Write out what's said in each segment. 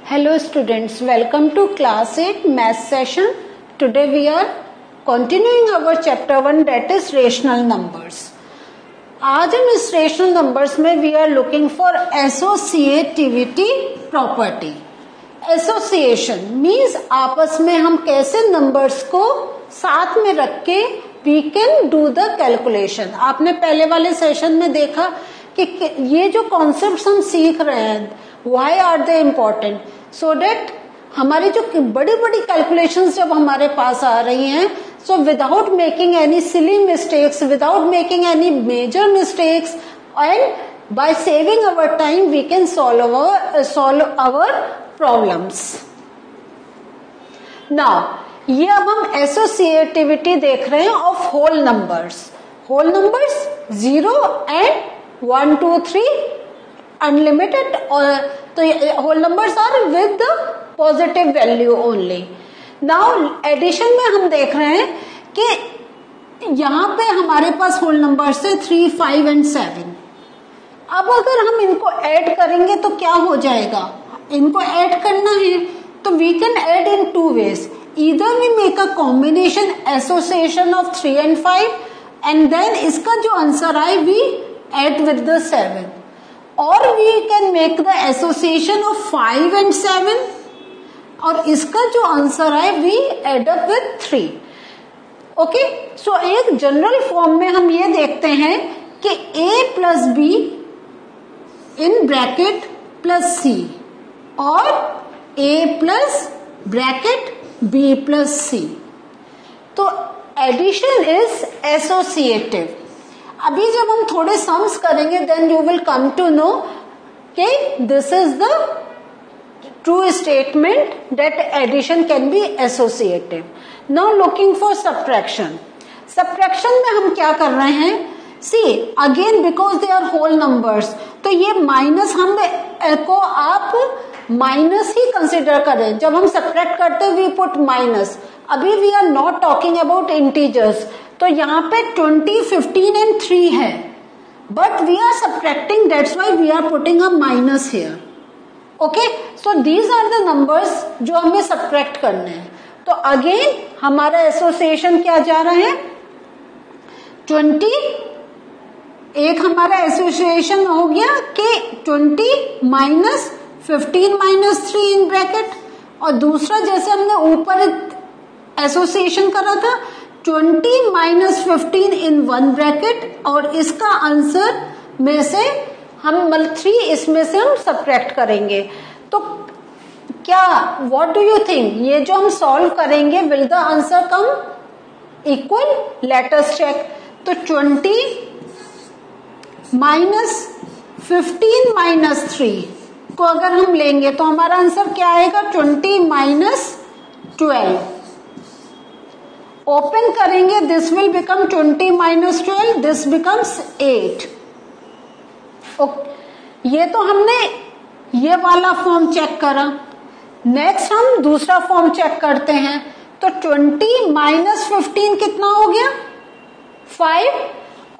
Hello students, welcome to class 8 math session. Today we are continuing our chapter 1 that is rational numbers. आज हम इस rational numbers में we are looking for associativity property. Association means आपस में हम कैसे numbers को साथ में रख के we can do the calculation. आपने पहले वाले सेशन में देखा कि ये जो कॉन्सेप्ट्स हम सीख रहे हैं why are they important? So that हमारी जो बड़ी बड़ी कैलकुलेशंस जब हमारे पास आ रही हैं, so without making any silly mistakes, without making any major mistakes, and by saving our time, we can solve our problems. Now, ये अब हम associativity देख रहे हैं of whole numbers. Whole numbers 0 and 1, 2, 3 unlimited. तो whole numbers are with the positive value only. Now addition में हम देख रहे हैं कि यहाँ पे हमारे पास whole numbers है 3, 5 and 7. अब अगर हम इनको ऐड करेंगे तो क्या हो जाएगा? इनको ऐड करना है तो we can add in two ways. Either we make a combination association of 3 and 5 and then इसका जो आंसर आए we add with the 7. Or we can make the association of 5 and 7 और इसका जो आंसर है we add up with 3. Okay, सो एक general form में हम ये देखते हैं कि a plus b in bracket plus c और a plus bracket b plus c. तो एडिशन इज एसोसिएटिव. अभी जब हम थोड़े सम्स करेंगे then you will come to know कि this is the true statement that addition can be associative. Now looking for subtraction. Subtraction में हम क्या कर रहे हैं? See again because they are whole numbers, तो ये माइनस हम को आप माइनस ही कंसिडर करें. जब हम सब्ट्रैक्ट करते वी पुट माइनस. अभी we are not talking about integers. तो यहाँ पे 20, 15 and 3 है, but we are subtracting, that's why we are putting a minus here. Okay, so these are the numbers जो हमें सब्ट्रैक्ट करने हैं. तो अगेन हमारा एसोसिएशन क्या जा रहा है? 20. एक हमारा एसोसिएशन हो गया कि 20 माइनस 15 माइनस 3 इन ब्रैकेट, और दूसरा जैसे हमने ऊपर एसोसिएशन करा था 20 माइनस 15 इन वन ब्रैकेट, और इसका आंसर में से हम 3 इसमें से हम सब्ट्रैक्ट करेंगे. तो क्या व्हाट डू यू थिंक, ये जो हम सॉल्व करेंगे will the answer come equal? Let us check. तो 20 माइनस 15 माइनस 3 को अगर हम लेंगे तो हमारा आंसर क्या आएगा? 20 माइनस 12. ओपन करेंगे this will become 20 minus 12, this becomes 8. ये तो हमने ये वाला फॉर्म चेक करा. नेक्स्ट हम दूसरा फॉर्म चेक करते हैं. तो 20 माइनस 15 कितना हो गया? 5.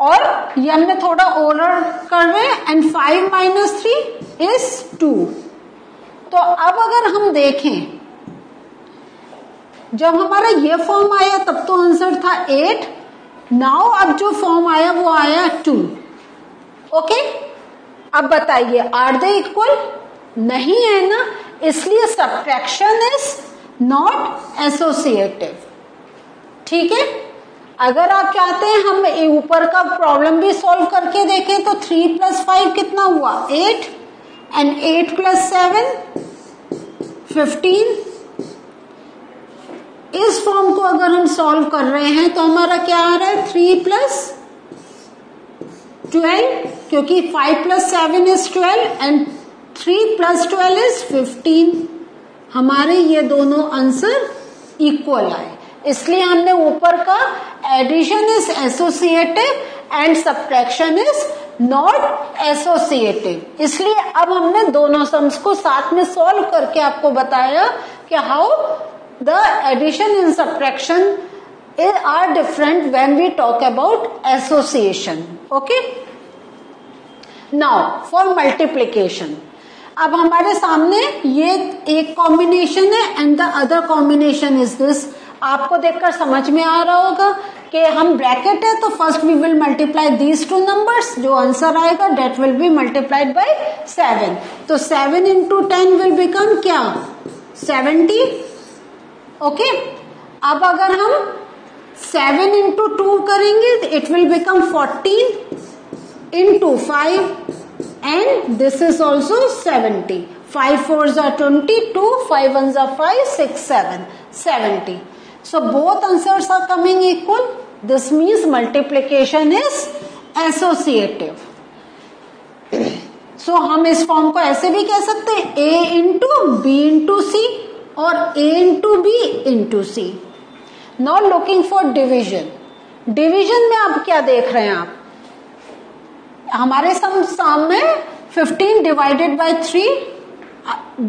और ये हमने थोड़ा ऑर्डर कर रहे हैं, एंड 5 माइनस 3 इज 2. तो अब अगर हम देखें जब हमारा ये फॉर्म आया तब तो आंसर था 8. नाउ अब जो फॉर्म आया वो आया 2. ओके, अब बताइए आर दे इक्वल? नहीं है ना, इसलिए सब्ट्रैक्शन इज नॉट एसोसिएटिव. ठीक है, अगर आप चाहते हैं हम ऊपर का प्रॉब्लम भी सॉल्व करके देखें तो 3 प्लस 5 कितना हुआ? 8. And 8 plus 7 15. इस फॉर्म को अगर हम सॉल्व कर रहे हैं तो हमारा क्या आ रहा है? 3 प्लस 12, क्योंकि 5 plus 7 is 12 and 3 plus 12 is 15. हमारे ये दोनों आंसर इक्वल आए, इसलिए हमने ऊपर का addition is associative and subtraction is not associative. इसलिए अब हमने दोनों सम्स को साथ में सॉल्व करके आपको बताया कि how the addition and subtraction are different when we talk about association. Okay, now for multiplication. अब हमारे सामने ये एक कॉम्बिनेशन है and the other combination is this. आपको देखकर समझ में आ रहा होगा कि हम ब्रैकेट है तो first we will multiply these two numbers, जो आंसर आएगा that will be multiplied by 7। तो 7 into 10 विल बिकम क्या 70। ओके, अब अगर हम 7 into 2 करेंगे it will become 14 into 5 and this is also 70। 5 4s are 22, 5 1s are 5, 6 7 70। So both answers are coming equal. This means multiplication is associative. So हम इस form को ऐसे भी कह सकते हैं a into b into c और a into b into c. Now looking for division. Division में आप क्या देख रहे हैं आप? हमारे सामने 15 divided by 3.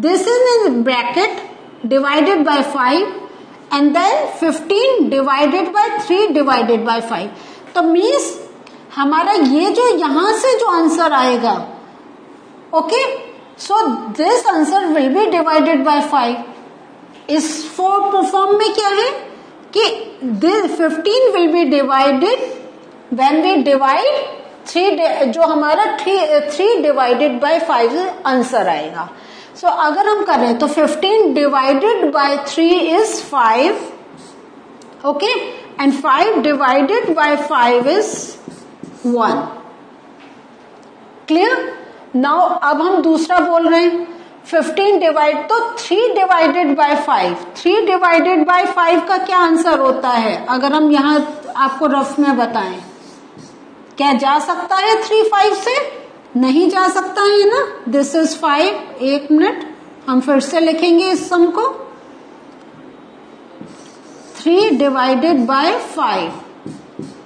This is in bracket divided by 5. And then 15 divided by 3 divided by 5. तो मीन्स हमारा ये जो यहां से जो आंसर आएगा, okay, so this answer will be divided by 5। इस फॉर्म में क्या है कि 15 will be divided when we divide 3, जो हमारा 3 डिवाइडेड बाय 5 आंसर आएगा। So, अगर हम करें तो 15 divided by 3 is 5, okay, and 5 divided by 5 is 1. Clear? Now अब हम दूसरा बोल रहे हैं 15 डिवाइड, तो 3 divided by 5, 3 divided by 5 का क्या आंसर होता है? अगर हम यहाँ आपको रफ में बताएं, क्या जा सकता है 3 5 से? नहीं जा सकता है ना। This is 5। एक मिनट, हम फिर से लिखेंगे इस सम को। 3 डिवाइडेड बाय 5,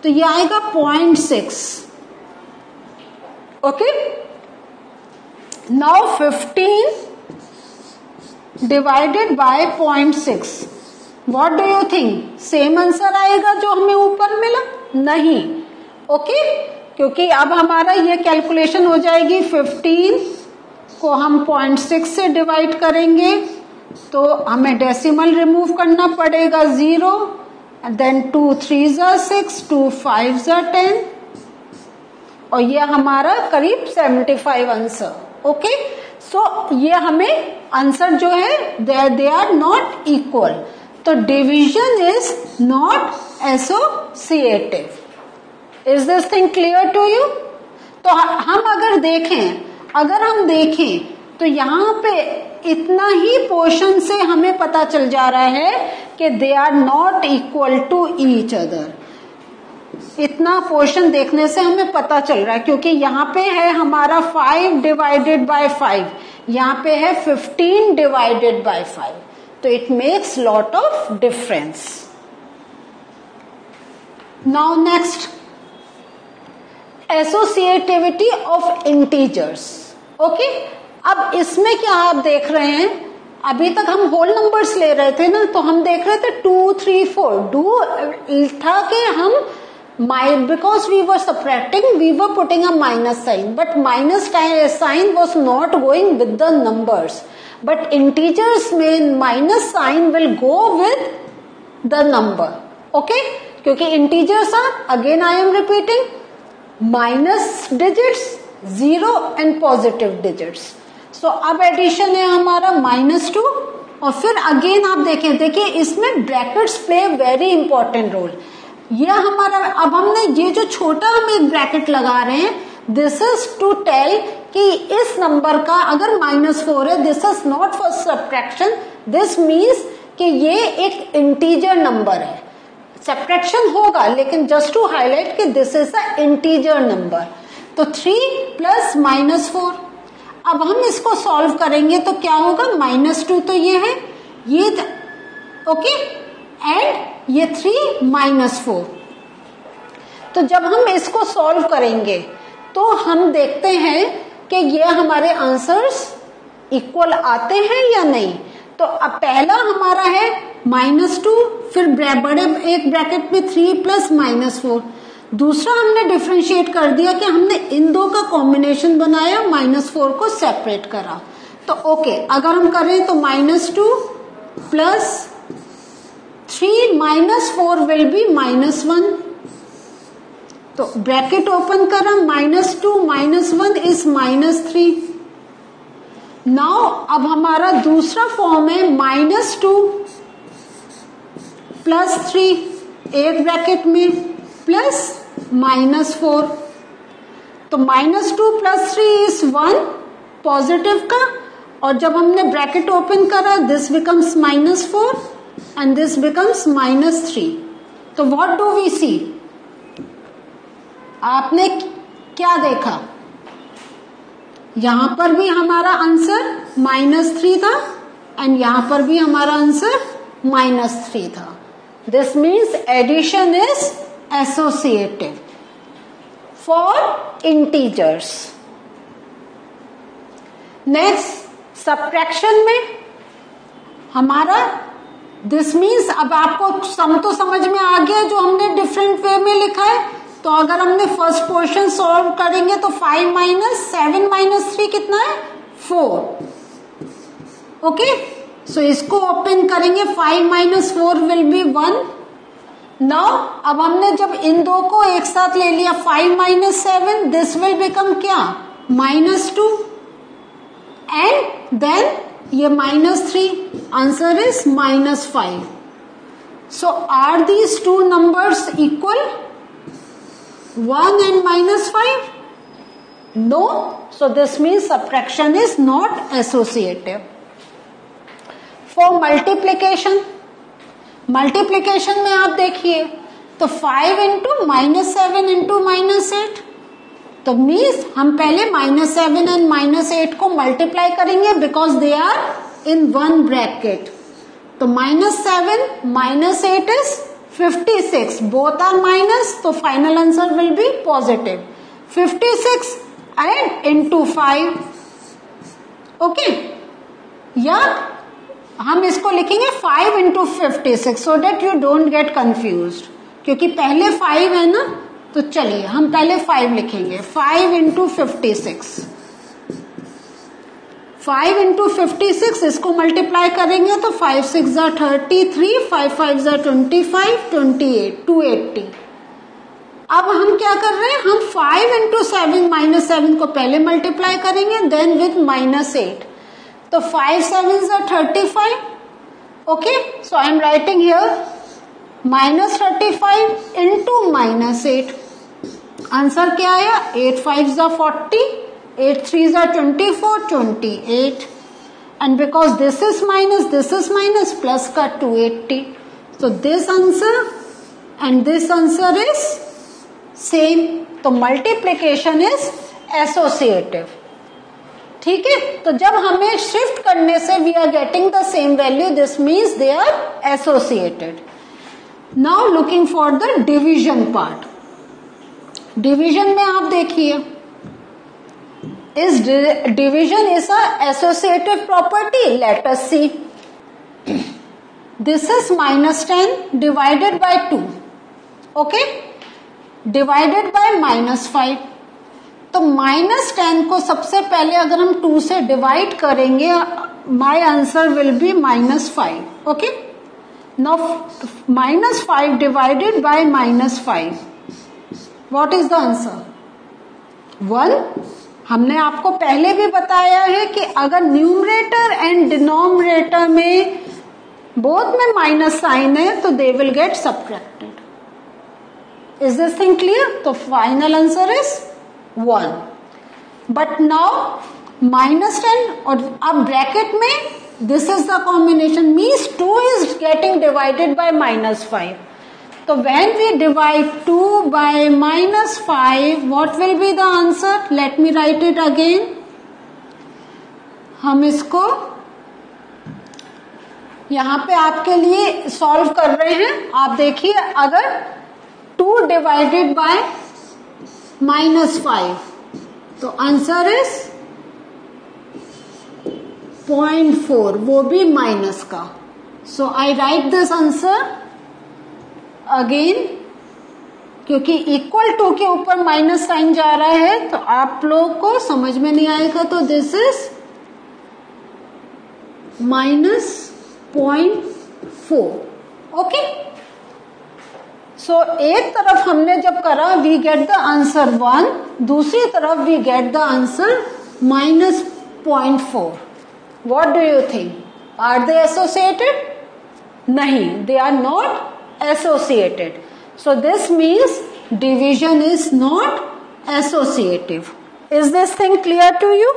तो ये आएगा 0.6। Okay, now 15 divided by 0.6, what do you think? Same answer आएगा जो हमें ऊपर मिला? नहीं। ओके, क्योंकि अब हमारा ये कैलकुलेशन हो जाएगी 15 को हम 0.6 से डिवाइड करेंगे तो हमें डेसिमल रिमूव करना पड़ेगा 0, then 2 3s are 6, 2 5s are 10 और ये हमारा करीब 75 आंसर। ओके, सो ये हमें आंसर जो है दे आर नॉट इक्वल, तो division is not associative. Is this thing clear to you? तो हम अगर हम देखें तो यहाँ पे इतना ही पोर्शन से हमें पता चल जा रहा है कि they are not equal to each other. इतना पोर्शन देखने से हमें पता चल रहा है, क्योंकि यहाँ पे है हमारा 5 डिवाइडेड बाय 5, यहाँ पे है 15 डिवाइडेड बाय 5, तो it makes lot of difference. Now next, associativity of integers. Okay, अब इसमें क्या आप देख रहे हैं, अभी तक हम होल नंबर्स ले रहे थे ना, तो हम देख रहे थे 2 3 4 डू था कि हम because we were subtracting we were putting a minus sign, but minus sign was not going with the numbers, but integers में minus sign will go with the number. Okay, क्योंकि integers are, again I am repeating, minus digits, 0 and positive digits. So अब addition है हमारा -2 और फिर again आप देखिए इसमें brackets play very important role. ये हमारा, अब हमने ये जो छोटा हम एक ब्रैकेट लगा रहे हैं, दिस इज टू टेल कि इस नंबर का अगर -4 है, this is not for subtraction, this means कि ये एक इंटीजर नंबर है। सब्ट्रैक्शन होगा लेकिन जस्ट टू हाईलाइट कि this is a integer number. तो 3 प्लस -4, अब हम इसको सॉल्व करेंगे तो क्या होगा, -2 तो ये है, ये ओके, एंड ये 3 -4। तो जब हम इसको सॉल्व करेंगे तो हम देखते हैं कि ये हमारे आंसर्स इक्वल आते हैं या नहीं। तो अब पहला हमारा है -2, फिर बड़े एक ब्रैकेट में 3 प्लस -4। दूसरा हमने डिफरेंशिएट कर दिया कि हमने इन दो का कॉम्बिनेशन बनाया, -4 को सेपरेट करा। तो ओके, अगर हम करें तो -2 + 3 - 4 विल बी -1. तो ब्रैकेट ओपन करा, -2 - 1 इज -3. नाउ अब हमारा दूसरा फॉर्म है -2 + 3 एक ब्रैकेट में प्लस -4. तो -2 + 3 इज 1 पॉजिटिव का, और जब हमने ब्रैकेट ओपन करा this becomes -4 and this becomes -3. तो व्हाट डू वी सी? आपने क्या देखा? यहां पर भी हमारा आंसर -3 था एंड यहां पर भी हमारा आंसर -3 था. This means addition is associative for integers. Next subtraction में हमारा दिस मीन्स, अब आपको सम तो समझ में आ गया जो हमने डिफरेंट वे में लिखा है. तो अगर हमने फर्स्ट पोर्शन सॉल्व करेंगे तो 5 - 7 - 3 कितना है? 4. ओके, सो इसको ओपन करेंगे, 5 - 4 विल बी 1. नाउ अब हमने जब इन दो को एक साथ ले लिया, 5 - 7 दिस विल बिकम क्या? -2 एंड देन ये -3. Answer is -5. So are these two numbers equal 1 and -5? No. So this means subtraction is not associative. For multiplication, में आप देखिए तो 5 into -7 into -8. तो मीन्स हम पहले -7 and -8 को मल्टीप्लाई करेंगे because they are in one bracket. तो -7 - 8 इज 56. both are minus, तो final answer will be positive. 56 and into 5. Okay, या हम इसको लिखेंगे 5 into 56 so that you don't get confused. क्योंकि पहले 5 है ना, तो चलिए हम पहले 5 लिखेंगे. 5 into 56. 5 into 56 इसको मल्टीप्लाई करेंगे तो 5 6 = 33, 5 5 = 25, 28, 280. अब हम क्या कर रहे हैं? हम 5 into 7 -7 को पहले मल्टीप्लाई करेंगे देन विद -8. तो 5 7 = 35. Okay, so I am writing here -35 into -8. Answer क्या आया? 8 5 = 40, 8 3 = 24, 28. And because this is minus, plus का 280. So this answer and this answer is same. तो multiplication is associative. ठीक है, तो जब हमें शिफ्ट करने से we are getting the same value, this means they are associated. Now looking for the division part. Division में आप देखिए, is division is a associative property? Let us see. This is -10 divided by 2. Okay, divided by -5. तो -10 को सबसे पहले अगर हम 2 से डिवाइड करेंगे, my answer will be -5. Okay, now -5 divided by -5. What is the answer? 1. हमने आपको पहले भी बताया है कि अगर न्यूमरेटर एंड डिनोमिनेटर में बोथ में माइनस साइन है तो they will get subtracted. Is this thing clear? तो final answer is 1. But now -10 और अब ब्रैकेट में this is the combination, means 2 is getting divided by -5. So when we divide 2 by -5, what will be the answer? Let me write it again. हम इसको यहाँ पे आपके लिए सॉल्व कर रहे हैं. आप देखिए, अगर 2 डिवाइडेड बाय -5 तो आंसर इज 0.4, वो भी माइनस का. सो आई राइट दिस आंसर अगेन, क्योंकि इक्वल टू के ऊपर माइनस साइन जा रहा है तो आप लोग को समझ में नहीं आएगा. तो दिस इज -0.4. ओके, सो एक तरफ हमने जब करा वी गेट द आंसर 1, दूसरी तरफ we get the answer -0.4. What do you think, are they associated? नहीं, they are not associated. So this means division is not associative. Is this thing clear to you?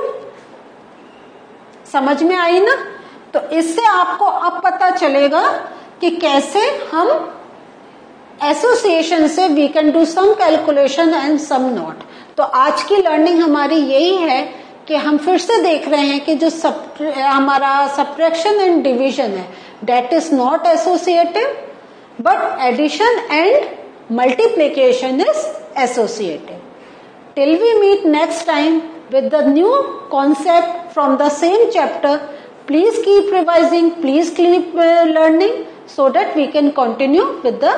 समझ में आई ना? तो इससे आपको अब पता चलेगा कि कैसे हम एसोसिएशन से we can do some calculation and some not. तो आज की लर्निंग हमारी यही है कि हम फिर से देख रहे हैं कि जो हमारा सब्ट्रैक्शन एंड डिवीजन है that is not associative, but addition and multiplication is associative. Till we meet next time with the new concept from the same chapter, please keep revising, please keep learning so that we can continue with the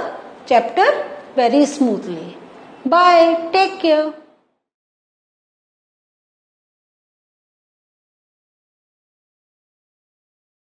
chapter very smoothly. Bye, take care.